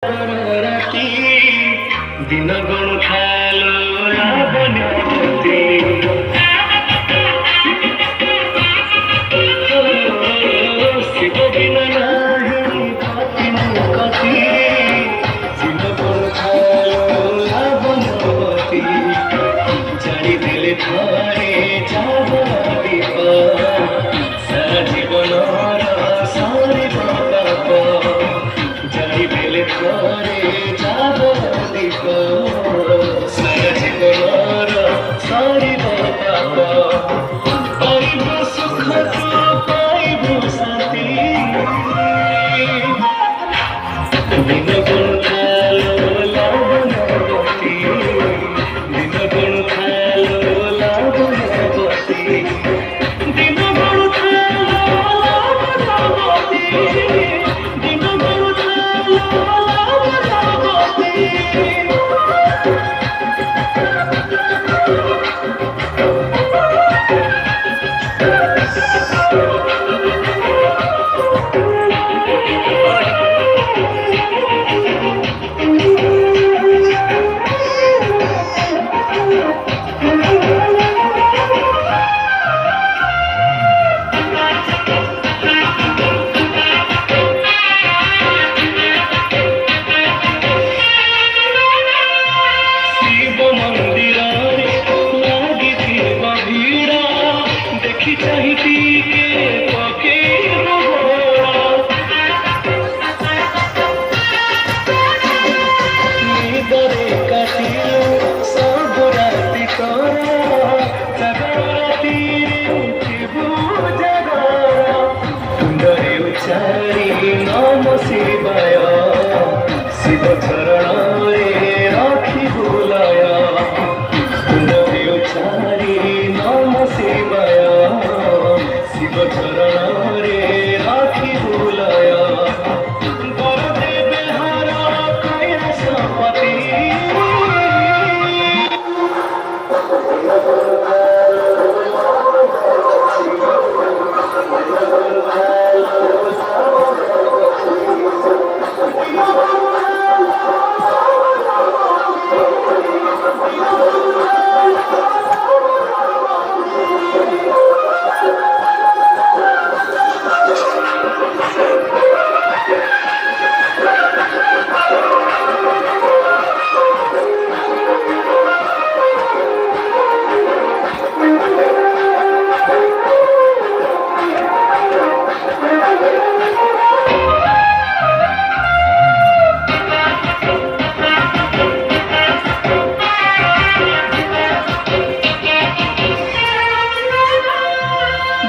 ରାତି ଦିନ ଗଣୁଥାଲୋ ଲାବଣ୍ୟବତୀ ଶିବ ବିନା ନାହିଁ ପତି ମୁକତି ଦିନ ଗଣୁଥାଲୋ ଲାବଣ୍ୟବତୀ ଜାଣିଦେଲେ ଥରେ ଯାବ ଦୀପ ସାରା ଜୀବନର ସରିବ ପାପ ଜାଣିଦେଲେ ଥରେ ଯାବ ଦୀପ ସାରା ଜୀବନର ସରିବ ପାପ ପାଇବୁ ସୁଖ ତୁ ପାଇବୁ ଶାନ୍ତି ଦିନ ଗଣୁଥାଲୋ ଲାବଣ୍ୟବତୀ ଦିନ ଗଣୁଥାଲୋ ଲାବଣ୍ୟବତୀ ଦିନ ଗଣୁଥାଲୋ ଲାବଣ୍ୟବତୀ ଦିନ ଗଣୁଥାଲୋ ଲାବଣ୍ୟବତୀ ଶିବ ମନ୍ଦିରରେ ଲାଗିଥିବ ଭିଡ଼ ଦେଖି ଚାହିଁ ଟିକେ ପକେଇବ ନିଦରେ କାଟିଲୁ ସବୁ ରାତି ତୋର ଜାଗର ରାତିରେ ଉଠିବୁ ଜାଗର ତୁଣ୍ଡରେ ଉଚ୍ଚାରି ନମ ଶିବାୟ ଶିବ ଚରଣରେ ରଖିବୁ ଲୟ ତୁଣ୍ଡରେ ଉଚ୍ଚାରି ନମ ଶିବାୟ ଶିବ ଚରଣରେ ରଖିବୁ ଲୟ ବର ଦେବେ ହର କୈଳାସପତି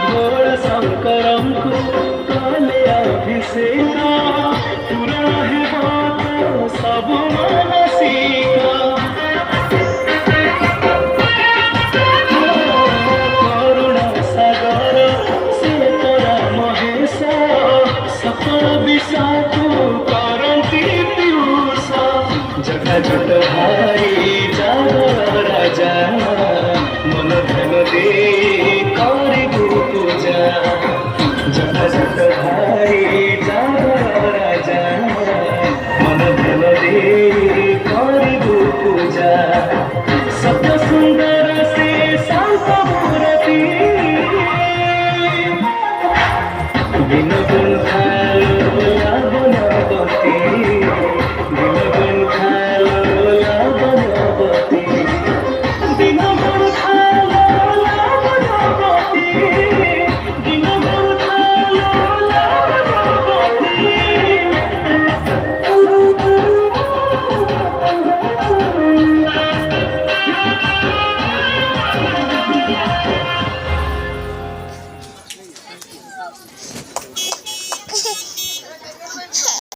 ଭୋଳ ଶଙ୍କରଙ୍କୁ କଲେ ଅଭିଷେକ ପୂରଣ ହେବ ତୋ ସବୁ ମାନସିକ କରୁଣା ସାଗର ସେ ତୋରା ମହେଶ ସକଳ ବିଷାକୁ କରନ୍ତି ପିୟୁଷ ଜଟାଜଟ ଭାଇ ଜାଗର ରାଜା ମନ ଧ୍ୟାନ ଦେଇ କରିବୁ ପୂଜା ଜଟାଜଟ ଭାଇ ଜାଗର ରାଜା ମନ ଧ୍ୟାନ ଦେଇ କରିବୁ ପୂଜା